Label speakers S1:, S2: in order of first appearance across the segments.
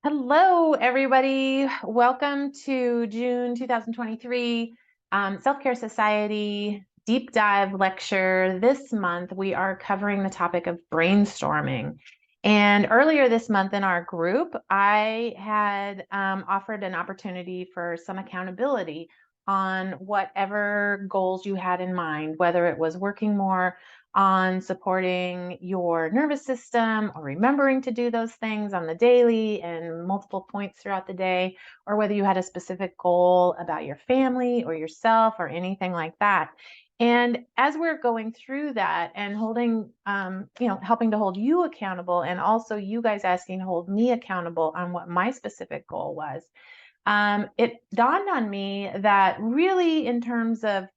S1: Hello, everybody. Welcome to June 2023 Self-Care Society Deep Dive Lecture. This month, we are covering the topic of brainstorming. And earlier this month in our group, I had offered an opportunity for some accountability on whatever goals you had in mind, whether it was working more on supporting your nervous system or remembering to do those things on the daily and multiple points throughout the day, or whether you had a specific goal about your family or yourself or anything like that. And as we're going through that and holding, helping to hold you accountable, and also you guys asking to hold me accountable on what my specific goal was, it dawned on me that really, in terms of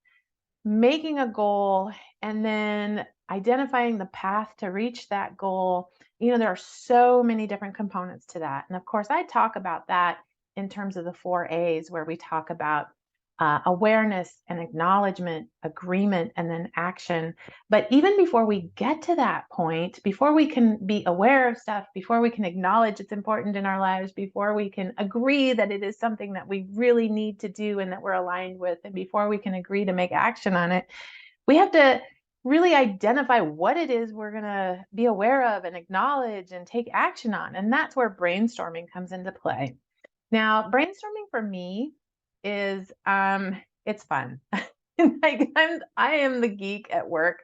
S1: making a goal and then identifying the path to reach that goal, there are so many different components to that. And of course, I talk about that in terms of the 4 A's, where we talk about awareness and acknowledgement, agreement, and then action. But even before we get to that point, before we can be aware of stuff, before we can acknowledge it's important in our lives, before we can agree that it is something that we really need to do and that we're aligned with, and before we can agree to make action on it, we have to really identify what it is we're going to be aware of and acknowledge and take action on. And that's where brainstorming comes into play. Now, brainstorming for me is it's fun. I am the geek at work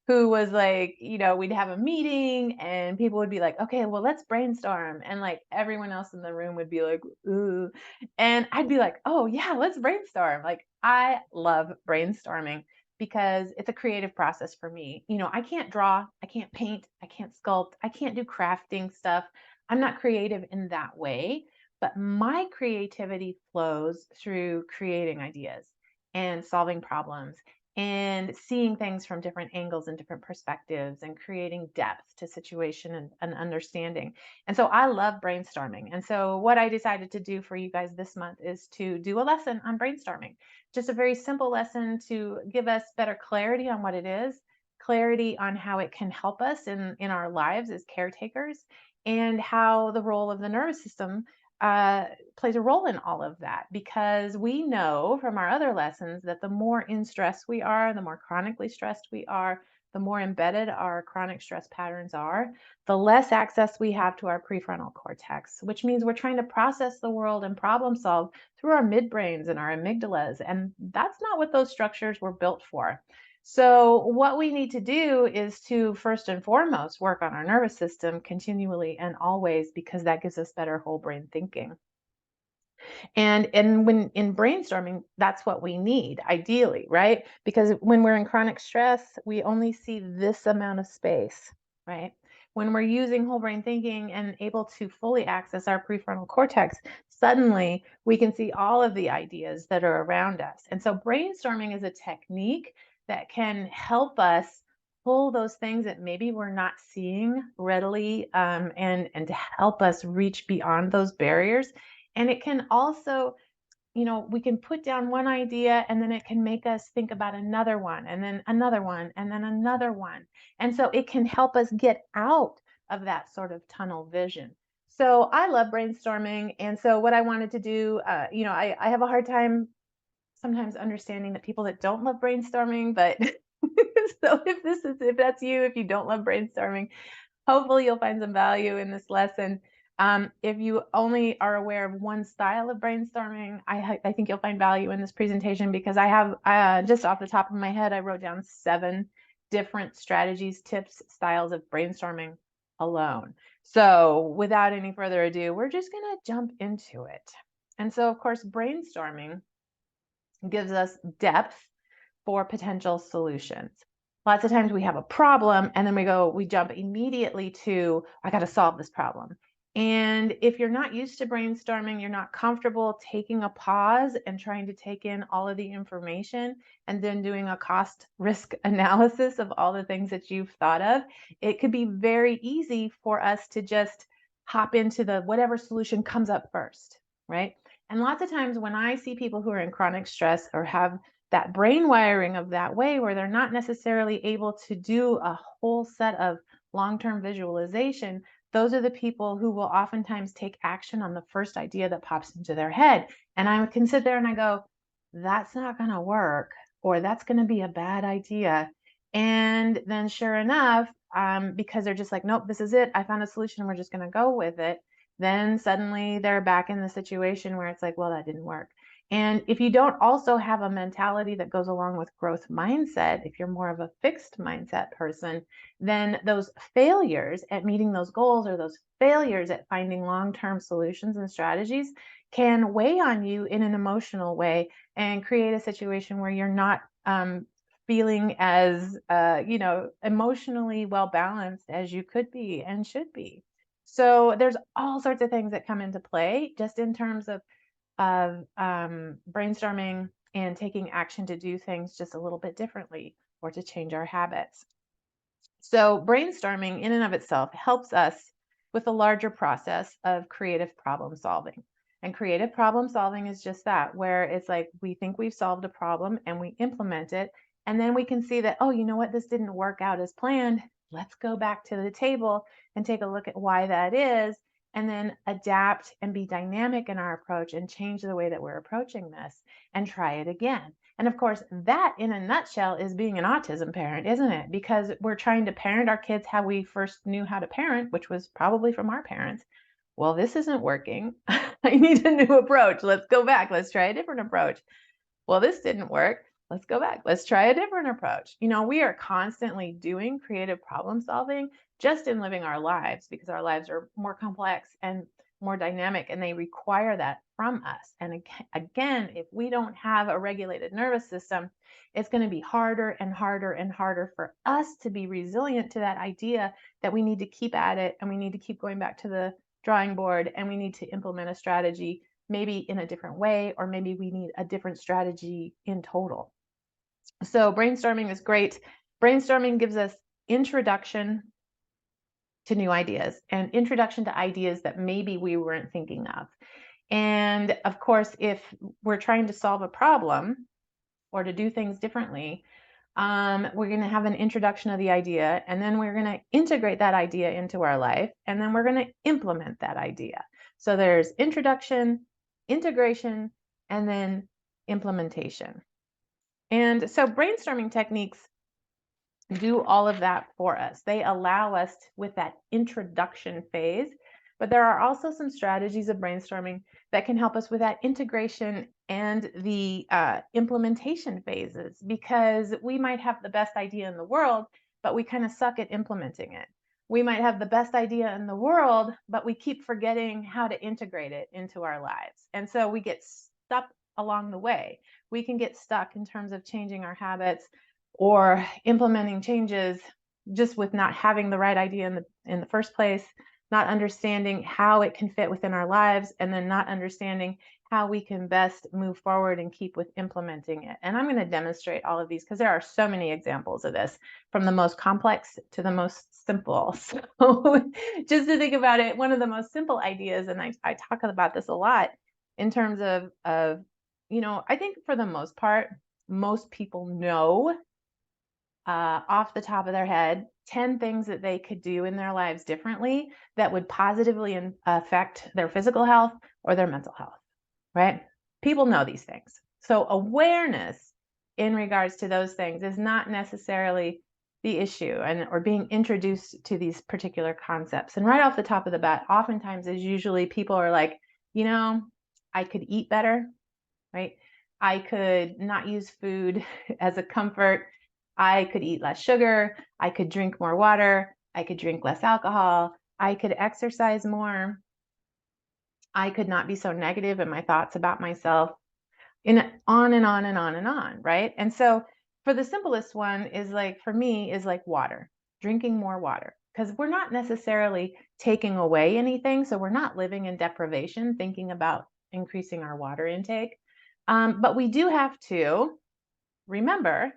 S1: who was like, we'd have a meeting and people would be like, okay, well, let's brainstorm. And like everyone else in the room would be like, ooh. And I'd be like, oh yeah, let's brainstorm. Like I love brainstorming because it's a creative process for me. I can't draw, I can't paint, I can't sculpt, I can't do crafting stuff. I'm not creative in that way. But my creativity flows through creating ideas and solving problems and seeing things from different angles and different perspectives and creating depth to situation and understanding. And so I love brainstorming. And so what I decided to do for you guys this month is to do a lesson on brainstorming. Just a very simple lesson to give us better clarity on what it is, clarity on how it can help us in our lives as caretakers, and how the role of the nervous system plays a role in all of that, because we know from our other lessons that the more in stress we are, the more chronically stressed we are, the more embedded our chronic stress patterns are, the less access we have to our prefrontal cortex, which means we're trying to process the world and problem solve through our midbrains and our amygdalas. And that's not what those structures were built for. So what we need to do is to first and foremost work on our nervous system continually and always, because that gives us better whole brain thinking. And when in brainstorming, that's what we need ideally, right? Because when we're in chronic stress, we only see this amount of space, right? When we're using whole brain thinking and able to fully access our prefrontal cortex, suddenly we can see all of the ideas that are around us. And so brainstorming is a technique that can help us pull those things that maybe we're not seeing readily, and to help us reach beyond those barriers. And it can also, we can put down one idea and then it can make us think about another one and then another one and then another one. And so it can help us get out of that sort of tunnel vision. So I love brainstorming. And so what I wanted to do, I have a hard time sometimes understanding that people that don't love brainstorming, but so if that's you, if you don't love brainstorming, hopefully you'll find some value in this lesson. If you only are aware of one style of brainstorming, I think you'll find value in this presentation, because I have, just off the top of my head, I wrote down 7 different strategies, tips, styles of brainstorming alone. So without any further ado, we're just going to jump into it. And so, of course, brainstorming gives us depth for potential solutions. Lots of times we have a problem and then we jump immediately to, I got to solve this problem. And if you're not used to brainstorming, you're not comfortable taking a pause and trying to take in all of the information and then doing a cost risk analysis of all the things that you've thought of, it could be very easy for us to just hop into the whatever solution comes up first, right? And lots of times when I see people who are in chronic stress or have that brain wiring of that way, where they're not necessarily able to do a whole set of long-term visualization, those are the people who will oftentimes take action on the first idea that pops into their head. And I can sit there and I go, that's not going to work, or that's going to be a bad idea. And then sure enough, because they're just like, nope, this is it. I found a solution. We're just going to go with it. Then suddenly they're back in the situation where it's like, well, that didn't work. And if you don't also have a mentality that goes along with growth mindset, if you're more of a fixed mindset person, then those failures at meeting those goals, or those failures at finding long-term solutions and strategies, can weigh on you in an emotional way and create a situation where you're not feeling as emotionally well balanced as you could be and should be. So there's all sorts of things that come into play just in terms of brainstorming and taking action to do things just a little bit differently, or to change our habits. So brainstorming in and of itself helps us with the larger process of creative problem solving. And creative problem solving is just that, where it's like we think we've solved a problem and we implement it. And then we can see that, oh, you know what, this didn't work out as planned. Let's go back to the table and take a look at why that is, and then adapt and be dynamic in our approach and change the way that we're approaching this and try it again. And of course, that in a nutshell is being an autism parent, isn't it? Because we're trying to parent our kids how we first knew how to parent, which was probably from our parents. Well, this isn't working. I need a new approach. Let's go back. Let's try a different approach. Well, this didn't work. Let's go back. Let's try a different approach. We are constantly doing creative problem solving just in living our lives, because our lives are more complex and more dynamic, and they require that from us. And again, if we don't have a regulated nervous system, it's going to be harder and harder and harder for us to be resilient to that idea that we need to keep at it, and we need to keep going back to the drawing board, and we need to implement a strategy, maybe in a different way, or maybe we need a different strategy in total. So brainstorming is great. Brainstorming gives us introduction to new ideas, and introduction to ideas that maybe we weren't thinking of. And of course, if we're trying to solve a problem or to do things differently, we're going to have an introduction of the idea, and then we're going to integrate that idea into our life, and then we're going to implement that idea. So there's introduction, integration, and then implementation. And so brainstorming techniques do all of that for us. They allow us with that introduction phase, but there are also some strategies of brainstorming that can help us with that integration and the implementation phases, because we might have the best idea in the world, but we kind of suck at implementing it. We might have the best idea in the world, but we keep forgetting how to integrate it into our lives. And so we get stuck along the way. We can get stuck in terms of changing our habits or implementing changes just with not having the right idea in the first place, not understanding how it can fit within our lives, and then not understanding how we can best move forward and keep with implementing it. And I'm going to demonstrate all of these because there are so many examples of this, from the most complex to the most simple. So just to think about it, one of the most simple ideas, and I talk about this a lot in terms of I think for the most part, most people know off the top of their head 10 things that they could do in their lives differently that would positively affect their physical health or their mental health, right? People know these things. So awareness in regards to those things is not necessarily the issue, or being introduced to these particular concepts. And right off the top of the bat, oftentimes is usually people are like, I could eat better, right? I could not use food as a comfort. I could eat less sugar. I could drink more water. I could drink less alcohol. I could exercise more. I could not be so negative in my thoughts about myself. On and on and on and on, right? And so for the simplest one for me is like water, drinking more water, because we're not necessarily taking away anything. So we're not living in deprivation, thinking about increasing our water intake. But we do have to remember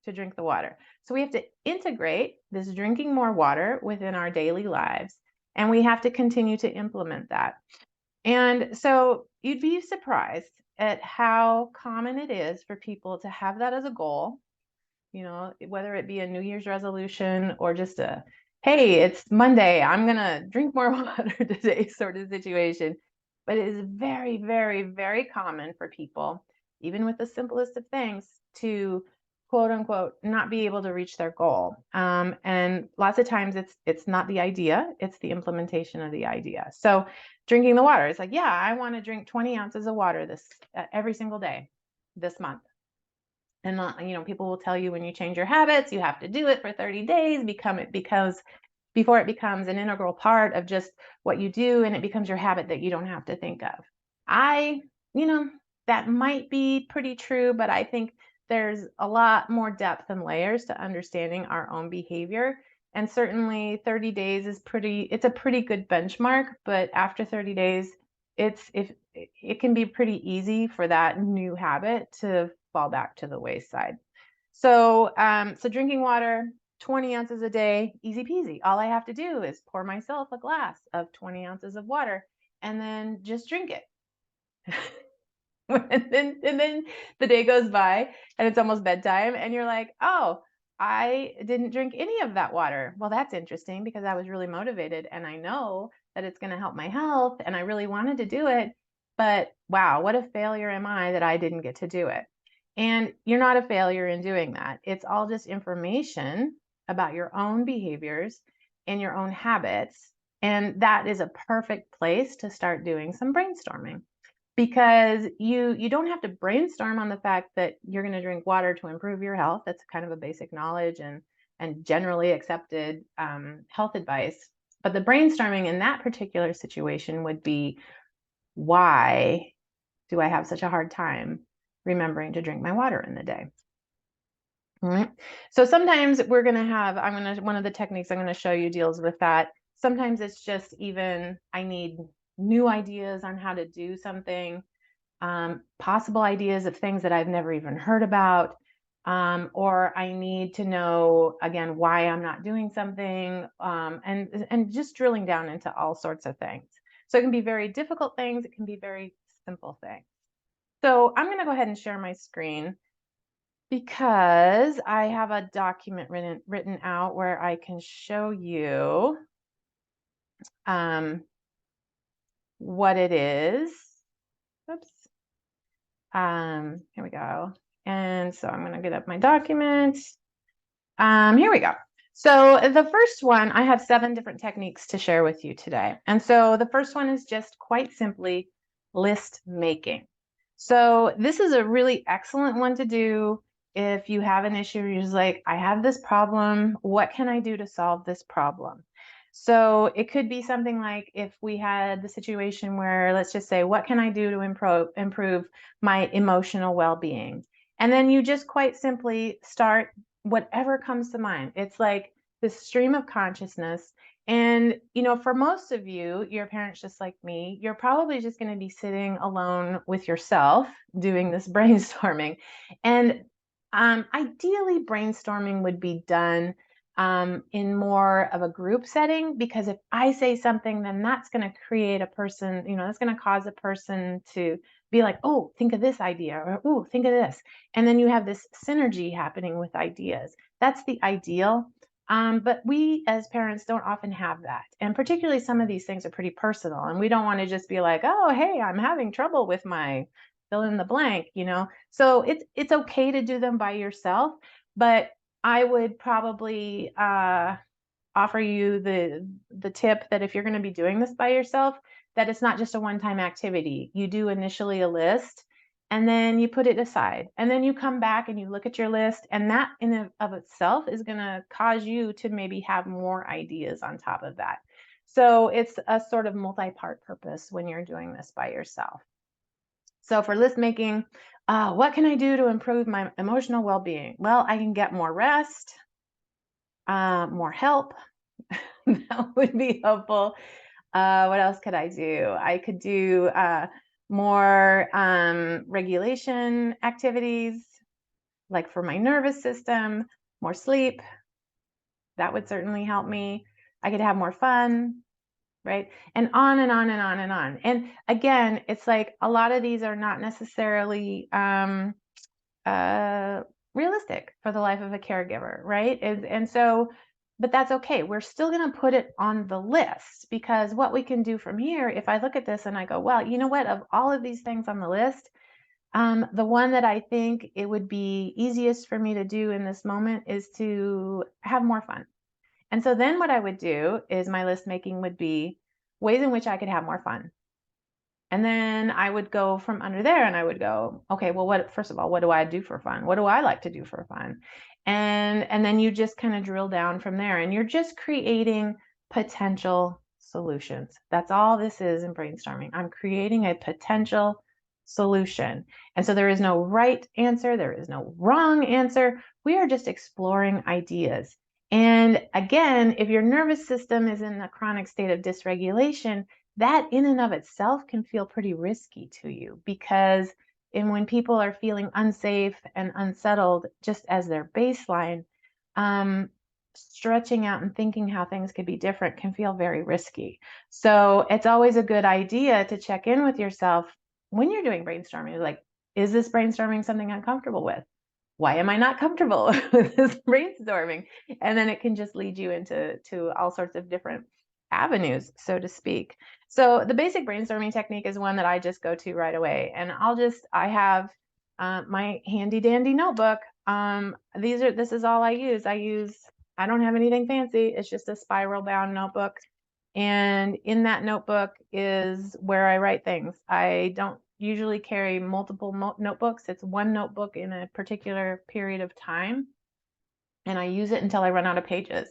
S1: to drink the water. So we have to integrate this drinking more water within our daily lives, and we have to continue to implement that. And so you'd be surprised at how common it is for people to have that as a goal, whether it be a New Year's resolution or just a hey, it's Monday, I'm gonna drink more water today sort of situation. But it is very, very, very common for people, even with the simplest of things, to quote unquote not be able to reach their goal. And lots of times it's not the idea, it's the implementation of the idea. So drinking the water, it's like, yeah, I want to drink 20 ounces of water this every single day this month. And people will tell you when you change your habits, you have to do it for 30 days, because before it becomes an integral part of just what you do and it becomes your habit that you don't have to think of. I, you know, that might be pretty true, but I think there's a lot more depth and layers to understanding our own behavior. And certainly 30 days it's a pretty good benchmark, but after 30 days, it can be pretty easy for that new habit to fall back to the wayside. So drinking water, 20 ounces a day, easy peasy. All I have to do is pour myself a glass of 20 ounces of water and then just drink it. And then the day goes by and it's almost bedtime and you're like, oh, I didn't drink any of that water. Well, that's interesting because I was really motivated and I know that it's going to help my health and I really wanted to do it. But wow, what a failure am I that I didn't get to do it? And you're not a failure in doing that. It's all just information about your own behaviors and your own habits. And that is a perfect place to start doing some brainstorming, because you don't have to brainstorm on the fact that you're going to drink water to improve your health. That's kind of a basic knowledge and generally accepted health advice. But the brainstorming in that particular situation would be, why do I have such a hard time remembering to drink my water in the day? All right. So sometimes one of the techniques I'm going to show you deals with that. Sometimes it's just even, I need new ideas on how to do something, possible ideas of things that I've never even heard about, or I need to know, again, why I'm not doing something, and just drilling down into all sorts of things. So it can be very difficult things, it can be very simple things. So I'm going to go ahead and share my screen because I have a document written out where I can show you what it is. Oops. Here we go. And so I'm going to get up my document. Here we go. So the first one, I have 7 different techniques to share with you today. And so the first one is just quite simply list making. So this is a really excellent one to do if you have an issue, you're just like, I have this problem. What can I do to solve this problem? So it could be something like, if we had the situation where, let's just say, what can I do to improve my emotional well-being? And then you just quite simply start whatever comes to mind. It's like this stream of consciousness. And, for most of you, your parents just like me, you're probably just going to be sitting alone with yourself doing this brainstorming. And ideally, brainstorming would be done in more of a group setting, because if I say something, then that's going to create a person, that's going to cause a person to be like, oh, think of this idea, or oh, think of this. And then you have this synergy happening with ideas. That's the ideal. But we as parents don't often have that. And particularly some of these things are pretty personal. And we don't want to just be like, oh, hey, I'm having trouble with my fill in the blank, So it's okay to do them by yourself. But I would probably offer you the tip that if you're going to be doing this by yourself, that it's not just a one-time activity. You do initially a list and then you put it aside, and then you come back and you look at your list, and that in and of itself is going to cause you to maybe have more ideas on top of that. So it's a sort of multi-part purpose when you're doing this by yourself. So for list making, what can I do to improve my emotional well-being? Well, I can get more rest, more help. That would be helpful. What else could I do? I could do more regulation activities, like for my nervous system, more sleep. That would certainly help me. I could have more fun, right? And on and on and on and on. And again, it's like a lot of these are not necessarily realistic for the life of a caregiver, right? And so but that's okay. We're still going to put it on the list, because what we can do from here, if I look at this and I go, well, you know what, of all of these things on the list, the one that I think it would be easiest for me to do in this moment is to have more fun. And so then what I would do is my list making would be ways in which I could have more fun. And then I would go from under there and I would go, okay, well, first of all, what do I do for fun? What do I like to do for fun? And then you just kind of drill down from there, and you're just creating potential solutions. That's all this is in brainstorming. I'm creating a potential solution. And so there is no right answer. There is no wrong answer. We are just exploring ideas. And again, if your nervous system is in a chronic state of dysregulation, that in and of itself can feel pretty risky to you, because when people are feeling unsafe and unsettled just as their baseline, stretching out and thinking how things could be different can feel very risky. So it's always a good idea to check in with yourself when you're doing brainstorming. Like, is this brainstorming something I'm comfortable with? Why am I not comfortable with this brainstorming? And then it can just lead you into all sorts of different avenues, so to speak. So the basic brainstorming technique is one that I just go to right away. And I have my handy dandy notebook. This is all I use. I don't have anything fancy. It's just a spiral bound notebook. And in that notebook is where I write things. I don't usually carry multiple notebooks. It's one notebook in a particular period of time, and I use it until I run out of pages.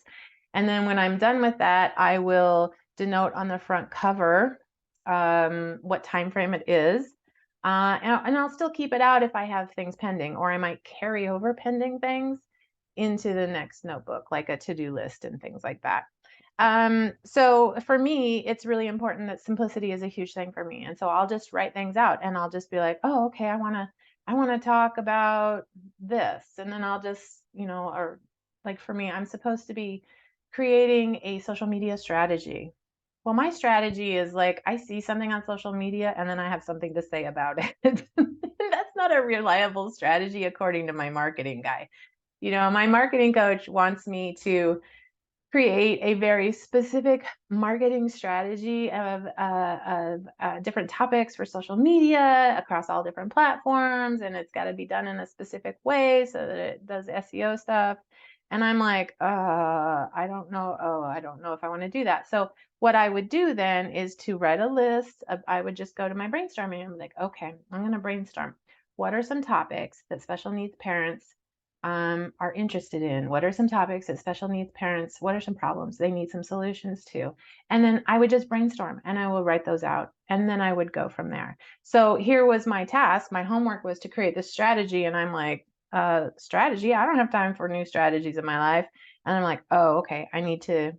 S1: And then when I'm done with that, I will denote on the front cover what time frame it is. And I'll still keep it out if I have things pending, or I might carry over pending things into the next notebook, like a to-do list and things like that. So for me, it's really important that simplicity is a huge thing for me. And so I'll just write things out, and I'll just be like, oh, okay, I want to talk about this. And then I'll just, or like for me, I'm supposed to be creating a social media strategy. Well, my strategy is like, I see something on social media and then I have something to say about it. That's not a reliable strategy according to my marketing guy. My marketing coach wants me to create a very specific marketing strategy of different topics for social media across all different platforms, and it's got to be done in a specific way so that it does SEO stuff. And I'm like, I don't know. Oh, I don't know if I want to do that. So what I would do then is to write a list of, I would just go to my brainstorming. I'm like, okay, I'm going to brainstorm. What are some topics that special needs parents are interested in? What are some topics that special needs parents, what are some problems they need some solutions to? And then I would just brainstorm and I will write those out, and then I would go from there. So here was my task. My homework was to create this strategy, and I'm like, strategy? I don't have time for new strategies in my life. And I'm like, oh, okay, I need to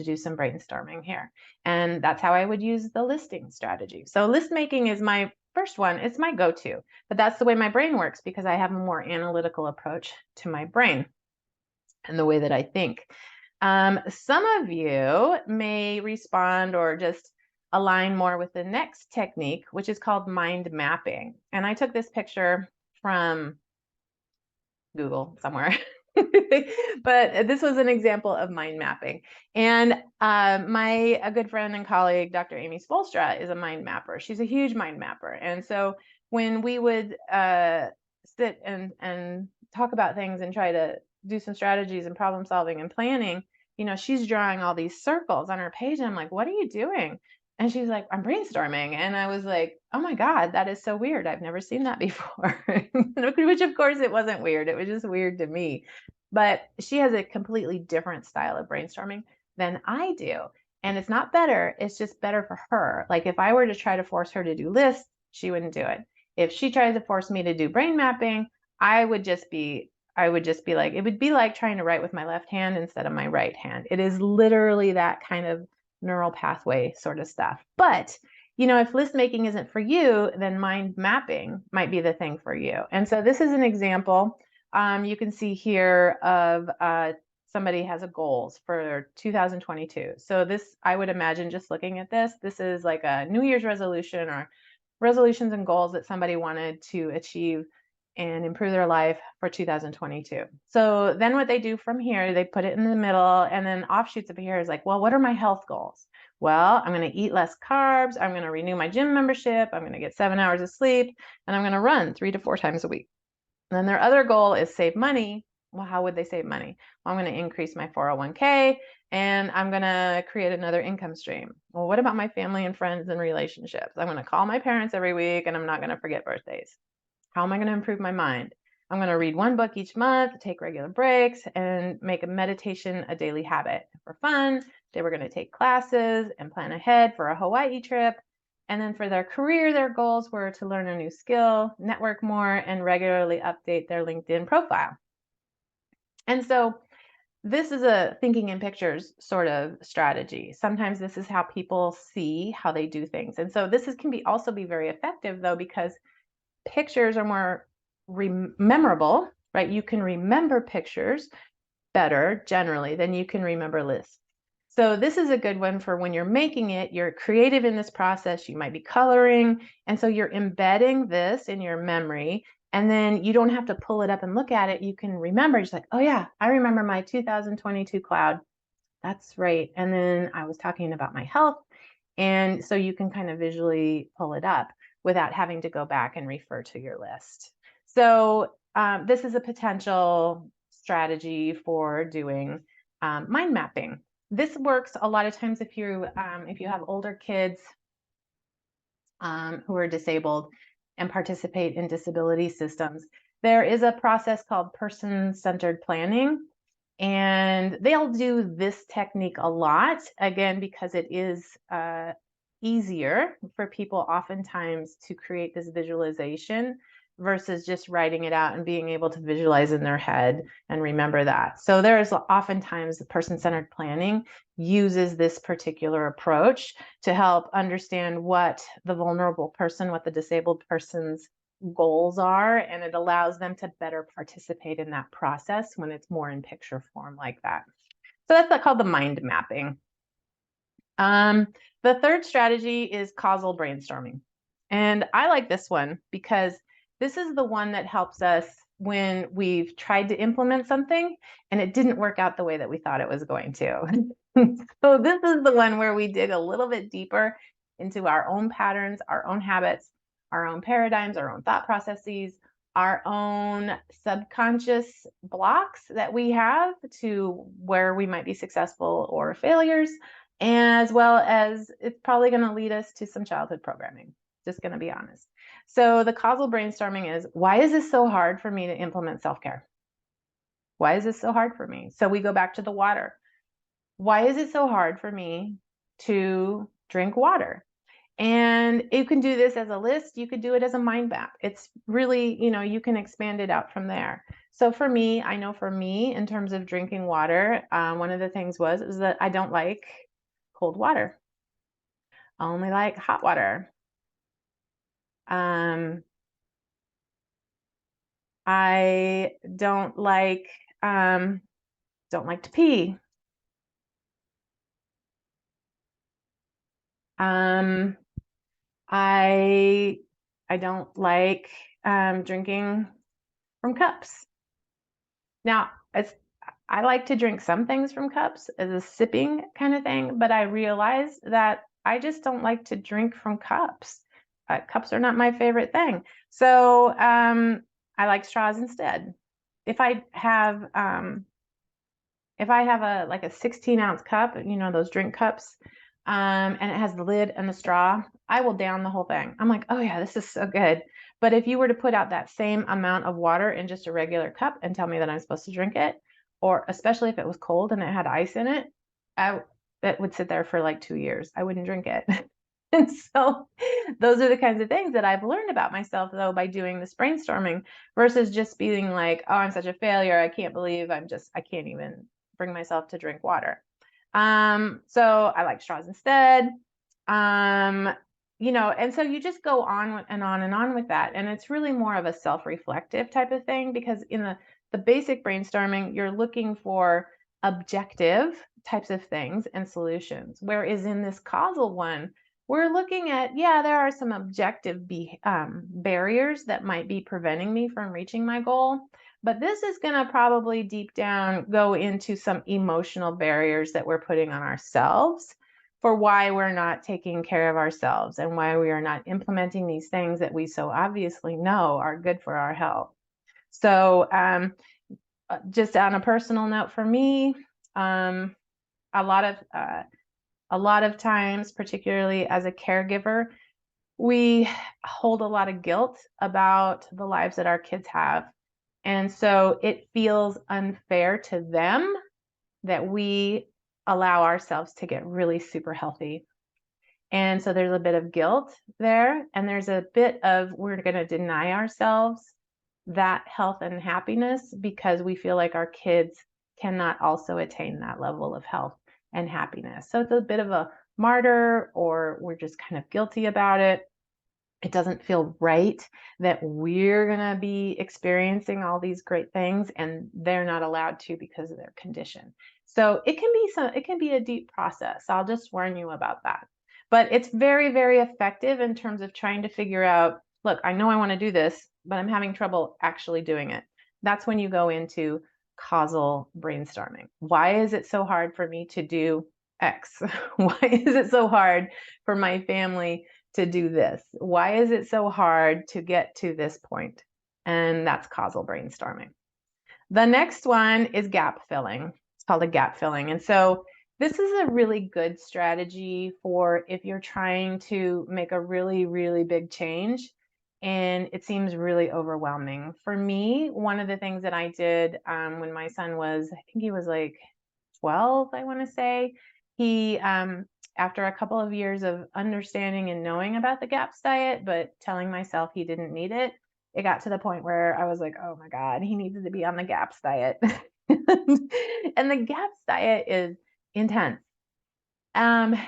S1: do some brainstorming here. And that's how I would use the listing strategy. So list making is my first one. It's my go-to, but that's the way my brain works because I have a more analytical approach to my brain and the way that I think. Some of you may respond or just align more with the next technique, which is called mind mapping. And I took this picture from Google somewhere. But this was an example of mind mapping. And a good friend and colleague, Dr. Amy Spolstra, is a mind mapper. She's a huge mind mapper. And so when we would sit and talk about things and try to do some strategies and problem solving and planning, she's drawing all these circles on her page. And I'm like, what are you doing? And she's like, I'm brainstorming. And I was like, oh my God, that is so weird. I've never seen that before. Which of course it wasn't weird. It was just weird to me. But she has a completely different style of brainstorming than I do. And it's not better, it's just better for her. Like if I were to try to force her to do lists, she wouldn't do it. If she tries to force me to do brain mapping, I would just be like, it would be like trying to write with my left hand instead of my right hand. It is literally that kind of neural pathway sort of stuff. But if list making isn't for you, then mind mapping might be the thing for you. And so this is an example. You can see here of somebody has a goals for 2022. So this, I would imagine, just looking at this is like a New Year's resolution or resolutions and goals that somebody wanted to achieve and improve their life for 2022. So then what they do from here, they put it in the middle, and then offshoots of here is like, well, what are my health goals? Well, I'm going to eat less carbs. I'm going to renew my gym membership. I'm going to get 7 hours of sleep, and I'm going to run 3 to 4 times a week. And then their other goal is save money. Well, how would they save money? Well, I'm going to increase my 401k, and I'm going to create another income stream. Well, what about my family and friends and relationships? I'm going to call my parents every week, and I'm not going to forget birthdays. How am I going to improve my mind? I'm going to read 1 book each month, take regular breaks, and make a meditation a daily habit. For fun, they were going to take classes and plan ahead for a Hawaii trip. And then for their career, their goals were to learn a new skill, network more, and regularly update their LinkedIn profile. And so this is a thinking in pictures sort of strategy. Sometimes this is how people see how they do things. And so this can also be very effective, though, because pictures are more memorable, right? You can remember pictures better generally than you can remember lists. So this is a good one for when you're making it, you're creative in this process, you might be coloring, and so you're embedding this in your memory, and then you don't have to pull it up and look at it. You can remember, just like, oh yeah, I remember my 2022 cloud. That's right. And then I was talking about my health, and so you can kind of visually pull it up without having to go back and refer to your list. So this is a potential strategy for doing mind mapping. This works a lot of times if you have older kids who are disabled and participate in disability systems. There is a process called person-centered planning, and they'll do this technique a lot, again, because it is easier for people oftentimes to create this visualization versus just writing it out and being able to visualize in their head and remember that. So there's oftentimes the person-centered planning uses this particular approach to help understand what the vulnerable person, what the disabled person's goals are, and it allows them to better participate in that process when it's more in picture form like that. So that's called the mind mapping. The third strategy is causal brainstorming. And I like this one because this is the one that helps us when we've tried to implement something and it didn't work out the way that we thought it was going to. So this is the one where we dig a little bit deeper into our own patterns, our own habits, our own paradigms, our own thought processes, our own subconscious blocks that we have to where we might be successful or failures, as well as it's probably going to lead us to some childhood programming, just going to be honest. So the causal brainstorming is, why is this so hard for me to implement self-care? Why is this so hard for me? So we go back to the water. Why is it so hard for me to drink water? And you can do this as a list. You could do it as a mind map. It's really, you can expand it out from there. So for me, I know for me, in terms of drinking water, one of the things is that I don't like cold water. I only like hot water. I don't like to pee. I don't like drinking from cups. Now, I like to drink some things from cups as a sipping kind of thing, but I realize that I just don't like to drink from cups. Cups are not my favorite thing. So I like straws instead. If I have a 16-ounce cup, those drink cups, and it has the lid and the straw, I will down the whole thing. I'm like, oh yeah, this is so good. But if you were to put out that same amount of water in just a regular cup and tell me that I'm supposed to drink it, or especially if it was cold and it had ice in it, it would sit there for like 2 years. I wouldn't drink it. And so those are the kinds of things that I've learned about myself, though, by doing this brainstorming versus just being like, oh, I'm such a failure. I can't believe I can't even bring myself to drink water. So I like straws instead. And so you just go on and on and on with that. And it's really more of a self-reflective type of thing, because in the basic brainstorming, you're looking for objective types of things and solutions. Whereas in this causal one, we're looking at, yeah, there are some objective barriers that might be preventing me from reaching my goal, but this is going to probably deep down go into some emotional barriers that we're putting on ourselves for why we're not taking care of ourselves and why we are not implementing these things that we so obviously know are good for our health. So just on a personal note for me, um, a lot of times, particularly as a caregiver, we hold a lot of guilt about the lives that our kids have. And so it feels unfair to them that we allow ourselves to get really super healthy. And so there's a bit of guilt there, and there's a bit of we're going to deny ourselves that health and happiness because we feel like our kids cannot also attain that level of health and happiness. So it's a bit of a martyr, or we're just kind of guilty about it. It doesn't feel right that we're going to be experiencing all these great things and they're not allowed to because of their condition. So it can be a deep process. I'll just warn you about that. But it's very, very effective in terms of trying to figure out, look, I know I want to do this, but I'm having trouble actually doing it. That's when you go into causal brainstorming. Why is it so hard for me to do X? Why is it so hard for my family to do this? Why is it so hard to get to this point? And that's causal brainstorming. The next one is gap filling. It's called a gap filling. And so this is a really good strategy for if you're trying to make a really, really big change and it seems really overwhelming. For me, one of the things that I did when my son was, I think he was like 12, I want to say, he, after a couple of years of understanding and knowing about the GAPS diet, but telling myself he didn't need it, it got to the point where I was like, oh my God, he needs to be on the GAPS diet. And the GAPS diet is intense. Um,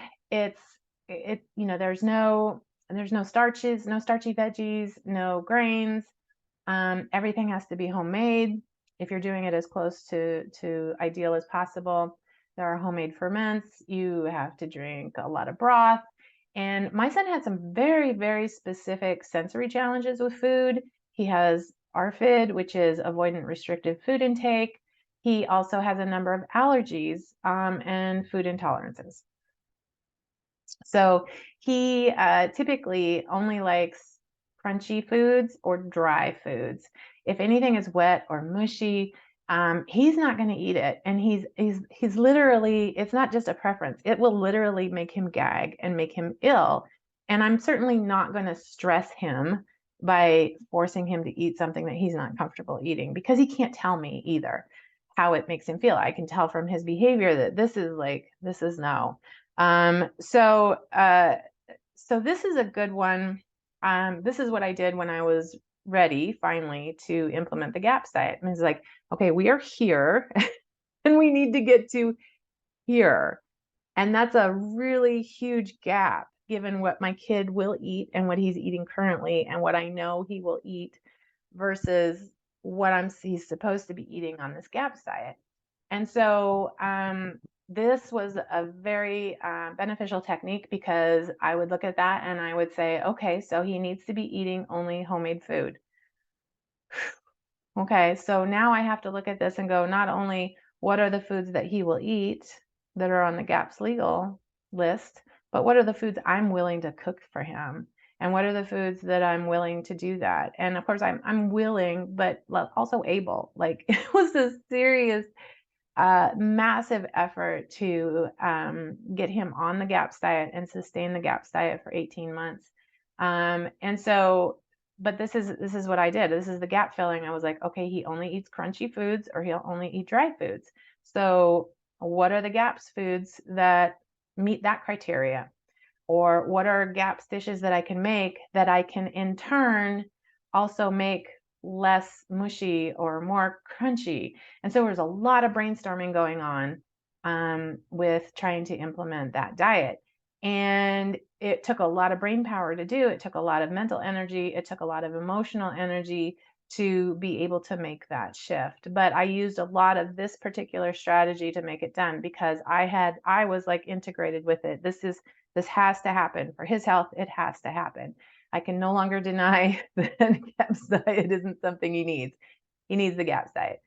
S1: there's no starches, no starchy veggies, no grains. Everything has to be homemade. If you're doing it as close to ideal as possible, there are homemade ferments. You have to drink a lot of broth. And my son had some very, very specific sensory challenges with food. He has ARFID, which is avoidant restrictive food intake. He also has a number of allergies and food intolerances. So he typically only likes crunchy foods or dry foods. If anything is wet or mushy, he's not going to eat it. And he's literally, it's not just a preference. It will literally make him gag and make him ill. And I'm certainly not going to stress him by forcing him to eat something that he's not comfortable eating, because he can't tell me either how it makes him feel. I can tell from his behavior that this is no. So this is a good one. This is what I did when I was ready finally to implement the GAPS diet. And it's like, okay, we are here and we need to get to here. And that's a really huge gap given what my kid will eat and what he's eating currently and what I know he will eat versus what he's supposed to be eating on this GAPS diet. And so this was a very beneficial technique, because I would look at that and I would say, okay, so he needs to be eating only homemade food. Okay, so now I have to look at this and go, not only what are the foods that he will eat that are on the GAPS legal list, but what are the foods I'm willing to cook for him? And what are the foods that I'm willing to do that? And of course, I'm willing, but also able. Like, it was a serious massive effort to get him on the GAPS diet and sustain the GAPS diet for 18 months. And so, but this is what I did. This is the gap filling. I was like, okay, he only eats crunchy foods or he'll only eat dry foods. So what are the GAPS foods that meet that criteria? Or what are GAPS dishes that I can make that I can in turn also make less mushy or more crunchy? And so there's a lot of brainstorming going on with trying to implement that diet. And it took a lot of brain power to do. It took a lot of mental energy. It took a lot of emotional energy to be able to make that shift. But I used a lot of this particular strategy to make it done, because I was like integrated with it. This has to happen for his health. It has to happen. I can no longer deny that GAPS diet isn't something he needs. He needs the GAPS diet.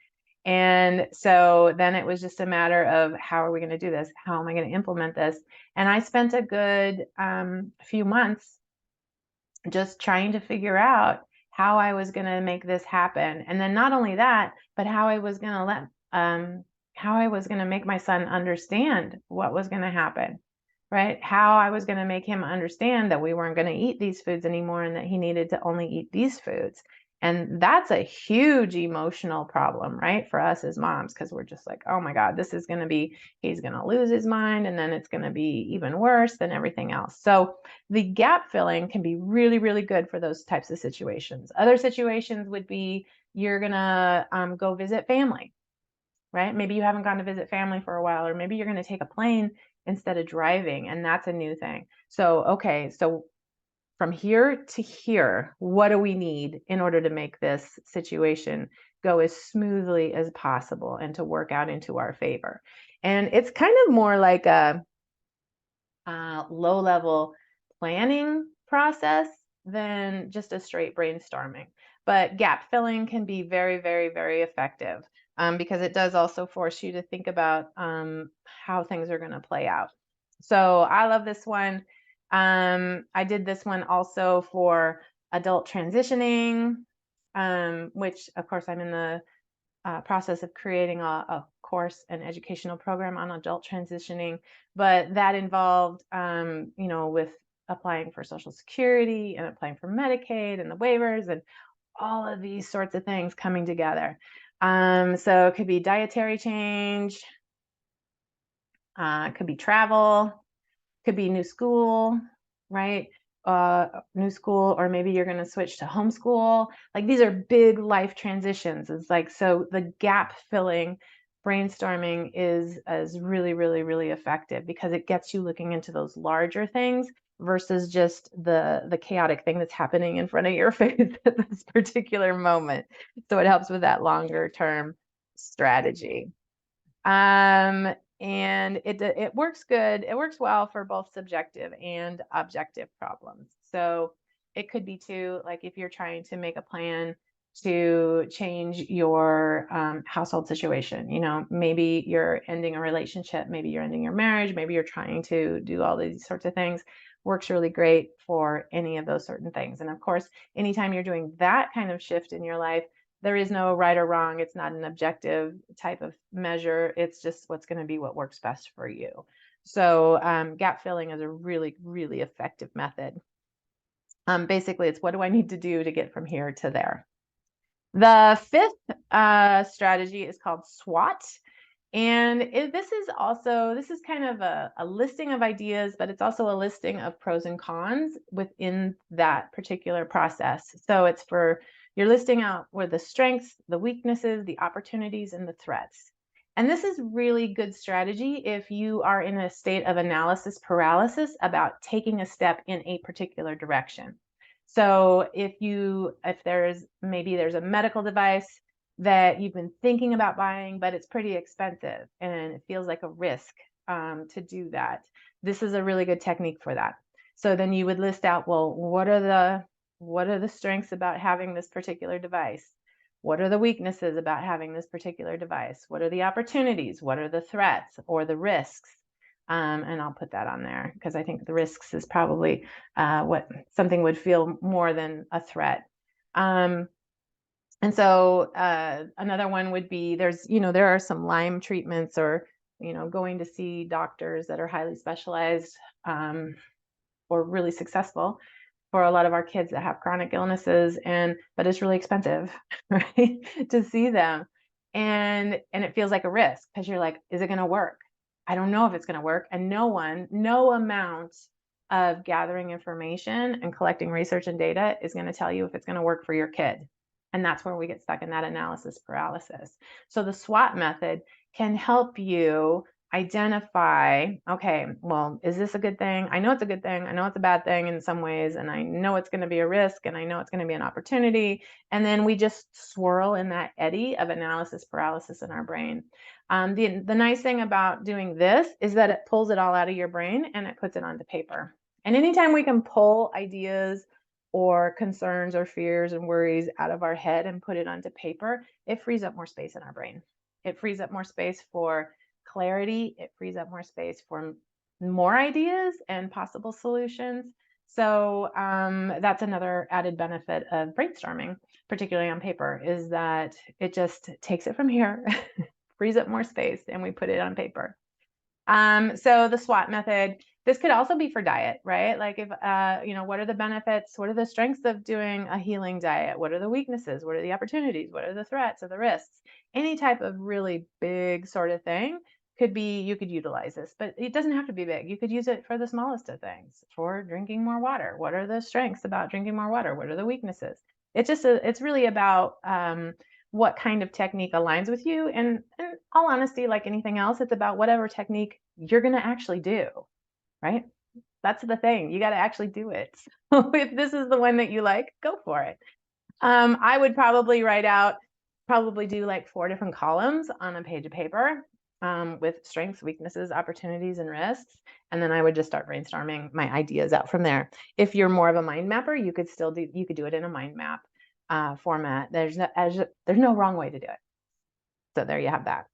S1: And so then it was just a matter of, how are we going to do this? How am I going to implement this? And I spent a good few months just trying to figure out how I was going to make this happen. And then not only that, but how I was going to how I was going to make my son understand what was going to happen, right? How I was going to make him understand that we weren't going to eat these foods anymore and that he needed to only eat these foods. And that's a huge emotional problem, right? For us as moms, because we're just like, oh my God, this is going to be, he's going to lose his mind, and then it's going to be even worse than everything else. So the gap filling can be really, really good for those types of situations. Other situations would be, you're going to go visit family, right? Maybe you haven't gone to visit family for a while, or maybe you're going to take a plane instead of driving, and that's a new thing. So, okay, so from here to here, what do we need in order to make this situation go as smoothly as possible and to work out into our favor? And it's kind of more like a low-level planning process than just a straight brainstorming. But gap filling can be very, very, very effective because it does also force you to think about how things are going to play out. So I love this one. I did this one also for adult transitioning, which of course I'm in the process of creating a course and educational program on adult transitioning, but that involved, with applying for Social Security and applying for Medicaid and the waivers and all of these sorts of things coming together. So it could be dietary change, it could be travel, could be new school, right? New school, or maybe you're going to switch to homeschool. Like, these are big life transitions. It's like, so the gap filling brainstorming is really, really, really effective because it gets you looking into those larger things versus just the chaotic thing that's happening in front of your face at this particular moment. So it helps with that longer term strategy. And it works good. It works well for both subjective and objective problems. So it could be too, like, if you're trying to make a plan to change your household situation, maybe you're ending a relationship, maybe you're ending your marriage, maybe you're trying to do all these sorts of things. Works really great for any of those certain things. And of course, anytime you're doing that kind of shift in your life, there is no right or wrong. It's not an objective type of measure. It's just what's going to be what works best for you. So gap filling is a really, really effective method. Basically, it's, what do I need to do to get from here to there? The fifth strategy is called SWOT. And this is kind of a listing of ideas, but it's also a listing of pros and cons within that particular process. So it's you're listing out where the strengths, the weaknesses, the opportunities, and the threats. And this is really good strategy if you are in a state of analysis paralysis about taking a step in a particular direction. So if there's a medical device that you've been thinking about buying, but it's pretty expensive and it feels like a risk to do that, this is a really good technique for that. So then you would list out, well, what are the strengths about having this particular device? What are the weaknesses about having this particular device? What are the opportunities? What are the threats or the risks? And I'll put that on there because I think the risks is probably what something would feel more than a threat. And so another one would be, there are some Lyme treatments, or, going to see doctors that are highly specialized or really successful for a lot of our kids that have chronic illnesses, but it's really expensive, right, to see them. And it feels like a risk because you're like, is it going to work? I don't know if it's going to work. And no amount of gathering information and collecting research and data is going to tell you if it's going to work for your kid. And that's where we get stuck in that analysis paralysis. So the SWOT method can help you identify, okay, well, is this a good thing? I know it's a good thing. I know it's a bad thing in some ways, and I know it's going to be a risk, and I know it's going to be an opportunity. And then we just swirl in that eddy of analysis paralysis in our brain. The nice thing about doing this is that it pulls it all out of your brain and it puts it onto paper. And anytime we can pull ideas or concerns or fears and worries out of our head and put it onto paper, it frees up more space in our brain. It frees up more space for clarity. It frees up more space for more ideas and possible solutions. So that's another added benefit of brainstorming, particularly on paper, is that it just takes it from here, frees up more space, and we put it on paper. So the SWOT method, this could also be for diet, right? Like if, what are the benefits? What are the strengths of doing a healing diet? What are the weaknesses? What are the opportunities? What are the threats or the risks? Any type of really big sort of thing could be, you could utilize this, but it doesn't have to be big. You could use it for the smallest of things, for drinking more water. What are the strengths about drinking more water? What are the weaknesses? It's really about, what kind of technique aligns with you. And in all honesty, like anything else, it's about whatever technique you're going to actually do, right? That's the thing. You got to actually do it. So if this is the one that you like, go for it. I would probably do like 4 different columns on a page of paper, with strengths, weaknesses, opportunities, and risks. And then I would just start brainstorming my ideas out from there. If you're more of a mind mapper, you could do it in a mind map format. There's no wrong way to do it. So there you have that.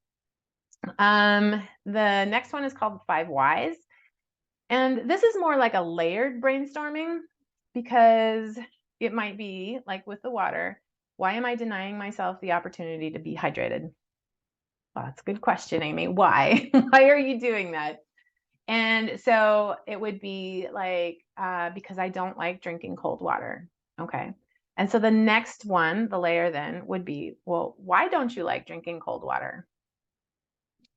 S1: The next one is called 5 Whys. And this is more like a layered brainstorming, because it might be like with the water. Why am I denying myself the opportunity to be hydrated? Well, that's a good question, Amy. Why? Why are you doing that? And so it would be like, because I don't like drinking cold water. Okay. And so the next one, the layer then would be, well, why don't you like drinking cold water?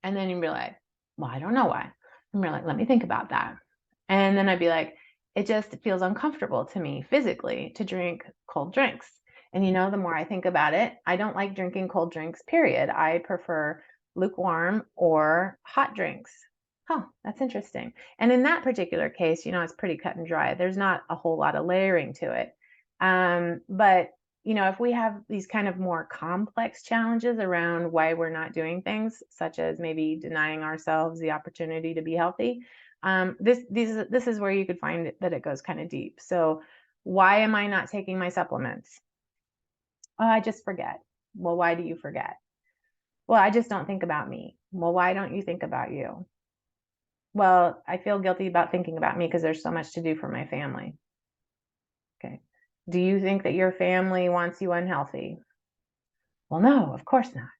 S1: And then you'd be like, well, I don't know why. And you're like, let me think about that. And then I'd be like, it just feels uncomfortable to me physically to drink cold drinks. And the more I think about it, I don't like drinking cold drinks, period. I prefer lukewarm or hot drinks. Oh, that's interesting. And in that particular case, it's pretty cut and dry. There's not a whole lot of layering to it. But if we have these kind of more complex challenges around why we're not doing things, such as maybe denying ourselves the opportunity to be healthy, this is where you could find that it goes kind of deep. So why am I not taking my supplements? Oh, I just forget. Well, why do you forget? Well, I just don't think about me. Well, why don't you think about you? Well, I feel guilty about thinking about me because there's so much to do for my family. Okay. Do you think that your family wants you unhealthy? Well, no, of course not.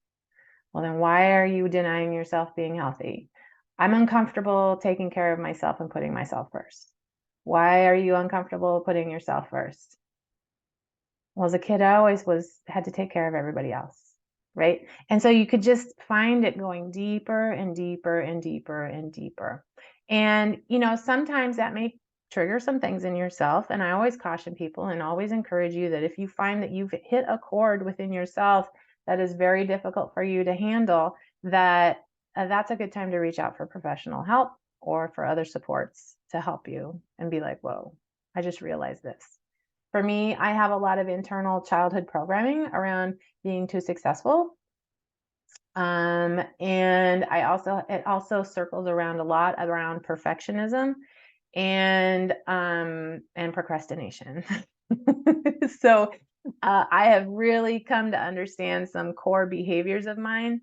S1: Well, then why are you denying yourself being healthy? I'm uncomfortable taking care of myself and putting myself first. Why are you uncomfortable putting yourself first? Well, as a kid, I always had to take care of everybody else, right? And so you could just find it going deeper and deeper and deeper and deeper. And, sometimes that may trigger some things in yourself. And I always caution people and always encourage you that if you find that you've hit a chord within yourself that is very difficult for you to handle, that's a good time to reach out for professional help or for other supports to help you and be like, whoa, I just realized this. For me, I have a lot of internal childhood programming around being too successful. And it also circles around a lot around perfectionism and procrastination. So I have really come to understand some core behaviors of mine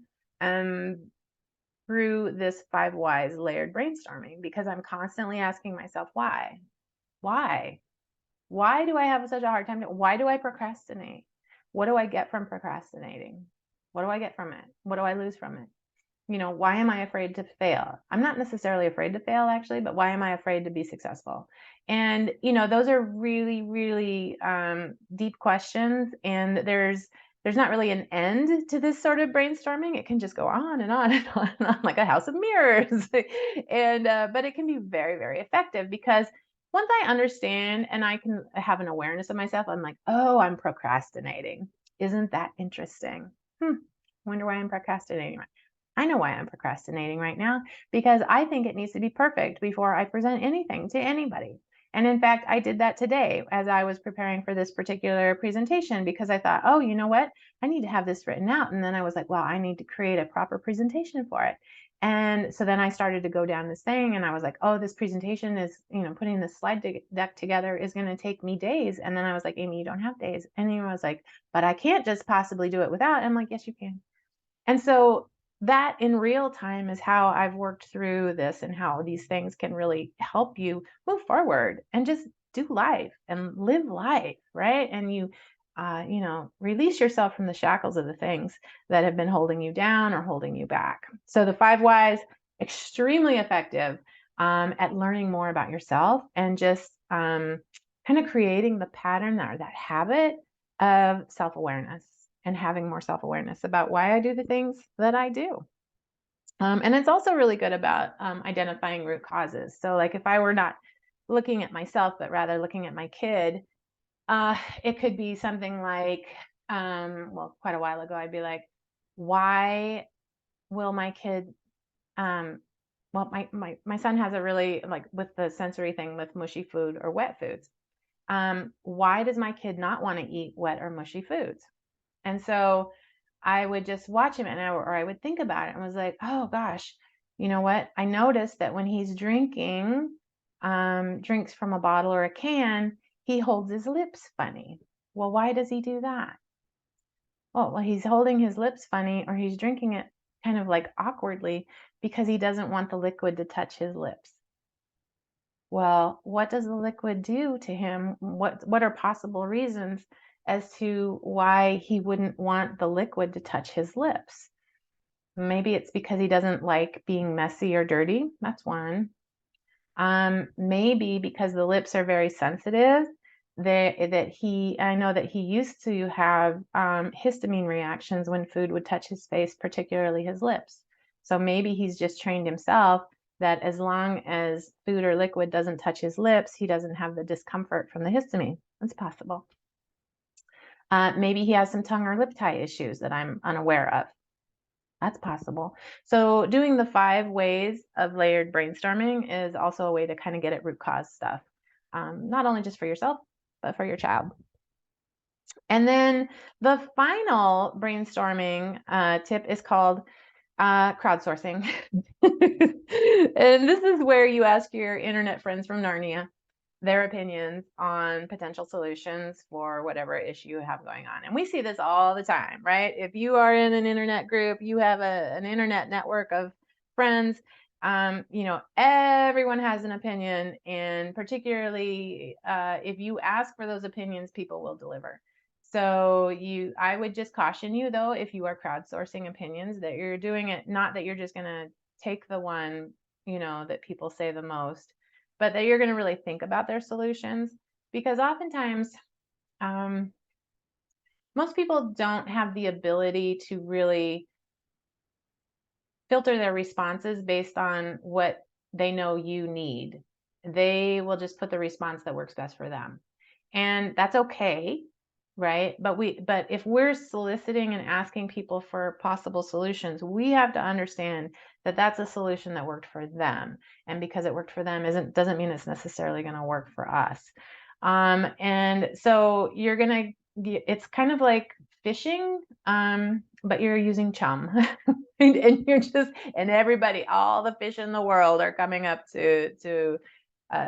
S1: through this 5 Whys layered brainstorming, because I'm constantly asking myself, why? Why do I have such a hard time? Why do I procrastinate? What do I get from procrastinating? What do I get from it? What do I lose from it? Why am I afraid to fail? I'm not necessarily afraid to fail, actually, but why am I afraid to be successful? And, those are really, really deep questions. And there's not really an end to this sort of brainstorming. It can just go on and on and on and on like a house of mirrors. But it can be very, very effective, because once I understand and I can have an awareness of myself, I'm like, oh, I'm procrastinating. Isn't that interesting? Wonder why I'm procrastinating. I know why I'm procrastinating right now, because I think it needs to be perfect before I present anything to anybody. And in fact, I did that today as I was preparing for this particular presentation, because I thought, oh, you know what? I need to have this written out. And then I was like, well, I need to create a proper presentation for it. And so then I started to go down this thing, and I was like, oh, this presentation is, putting this slide deck together is going to take me days. And then I was like, Amy, you don't have days. And then I was like, but I can't just possibly do it without. And I'm like, yes, you can. And so that in real time is how I've worked through this, and how these things can really help you move forward and just do life and live life, right? And release yourself from the shackles of the things that have been holding you down or holding you back. So the 5 whys, extremely effective at learning more about yourself, and just kind of creating the pattern or that habit of self-awareness, and having more self-awareness about why I do the things that I do. And it's also really good about identifying root causes. So like if I were not looking at myself, but rather looking at my kid, it could be something like, quite a while ago, I'd be like, why will my kid, my son has a really, like with the sensory thing with mushy food or wet foods. Why does my kid not want to eat wet or mushy foods? And so I would just watch him, or I would think about it and was like, oh gosh, you know what? I noticed that when he's drinking drinks from a bottle or a can, he holds his lips funny. Well, why does he do that? Well, he's holding his lips funny, or he's drinking it kind of like awkwardly, because he doesn't want the liquid to touch his lips. Well, what does the liquid do to him? What are possible reasons as to why he wouldn't want the liquid to touch his lips? Maybe it's because he doesn't like being messy or dirty. That's one. Maybe because the lips are very sensitive. I know that he used to have histamine reactions when food would touch his face, particularly his lips. So maybe he's just trained himself that as long as food or liquid doesn't touch his lips, he doesn't have the discomfort from the histamine. That's possible. Maybe he has some tongue or lip tie issues that I'm unaware of. That's possible. So doing the 5 ways of layered brainstorming is also a way to kind of get at root cause stuff, not only just for yourself, but for your child. And then the final brainstorming tip is called crowdsourcing. And this is where you ask your internet friends from Narnia their opinions on potential solutions for whatever issue you have going on. And we see this all the time, right? If you are in an internet group, you have an internet network of friends, everyone has an opinion, and particularly if you ask for those opinions, people will deliver. So I would just caution you, though, if you are crowdsourcing opinions, that you're doing it, not that you're just going to take the one, that people say the most, but that you're going to really think about their solutions, because oftentimes most people don't have the ability to really filter their responses based on what they know you need. They will just put the response that works best for them. And that's okay, right? But if we're soliciting and asking people for possible solutions, we have to understand that that's a solution that worked for them. And because it worked for them doesn't mean it's necessarily going to work for us. And so it's kind of like fishing, but you're using chum. And everybody, all the fish in the world are coming up to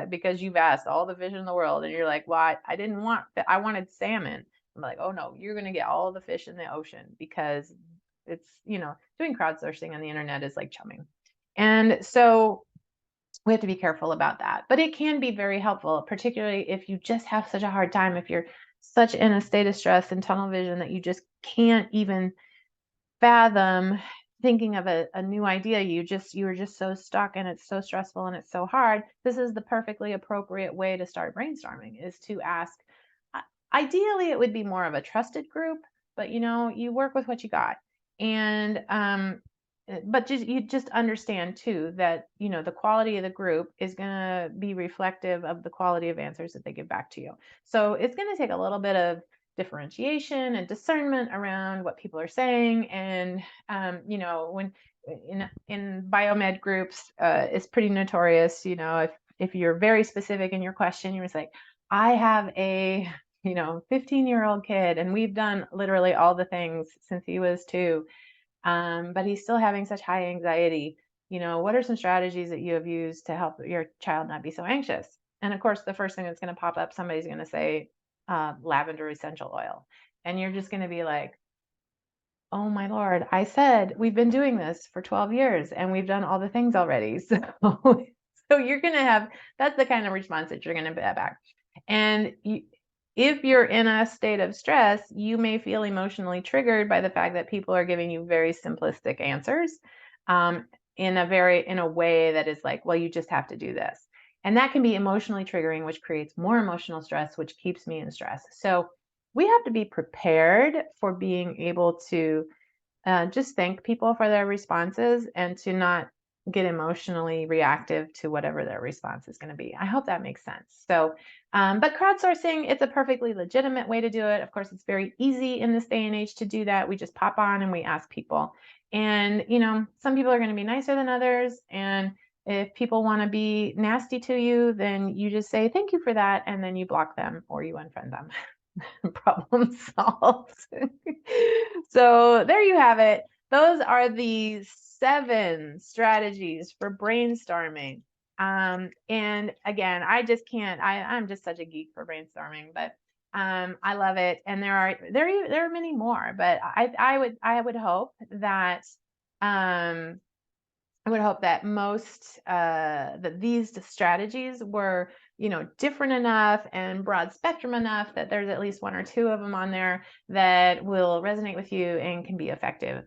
S1: because you've asked all the fish in the world, and you're like, well, I wanted salmon. I'm like, oh no, you're going to get all the fish in the ocean, because it's, doing crowdsourcing on the internet is like chumming. And so we have to be careful about that, but it can be very helpful, particularly if you just have such a hard time, if you're such in a state of stress and tunnel vision that you just can't even fathom thinking of a new idea. You were just so stuck, and it's so stressful and it's so hard. This is the perfectly appropriate way to start brainstorming, is to ask, ideally it would be more of a trusted group, but you work with what you got. And but you just understand too that the quality of the group is going to be reflective of the quality of answers that they give back to you. So it's going to take a little bit of differentiation and discernment around what people are saying. And when in biomed groups, it's pretty notorious. If you're very specific in your question, you're just like, I have a 15-year-old kid, and we've done literally all the things since he was 2, but he's still having such high anxiety. What are some strategies that you have used to help your child not be so anxious? And of course, the first thing that's going to pop up, somebody's going to say lavender essential oil, and you're just going to be like, oh my Lord, I said we've been doing this for 12 years and we've done all the things already. So you're going to have, that's the kind of response that you're going to get back. And if you're in a state of stress, you may feel emotionally triggered by the fact that people are giving you very simplistic answers in a way that is like, well, you just have to do this. And that can be emotionally triggering, which creates more emotional stress, which keeps me in stress. So we have to be prepared for being able to just thank people for their responses and to not get emotionally reactive to whatever their response is going to be. I hope that makes sense. So, but crowdsourcing, it's a perfectly legitimate way to do it. Of course, it's very easy in this day and age to do that. We just pop on and we ask people. And, some people are going to be nicer than others. And if people want to be nasty to you, then you just say, thank you for that. And then you block them or you unfriend them. Problem solved. So there you have it. Those are the 7 strategies for brainstorming. And again, I just can't, I'm just such a geek for brainstorming, but I love it. And there are many more, but I would hope that most that these strategies were different enough and broad spectrum enough that there's at least 1 or 2 of them on there that will resonate with you and can be effective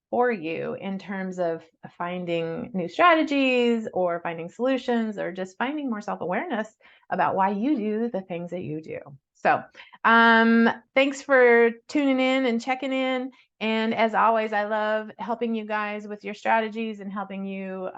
S1: for you in terms of finding new strategies or finding solutions or just finding more self-awareness about why you do the things that you do. So thanks for tuning in and checking in. And as always, I love helping you guys with your strategies and helping you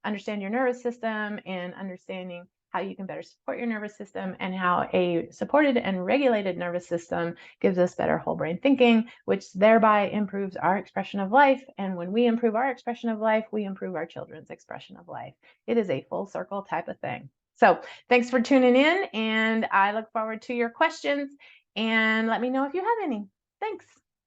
S1: understand your nervous system and understanding how you can better support your nervous system and how a supported and regulated nervous system gives us better whole brain thinking, which thereby improves our expression of life. And when we improve our expression of life, we improve our children's expression of life. It is a full circle type of thing. So thanks for tuning in, and I look forward to your questions, and let me know if you have any. Thanks.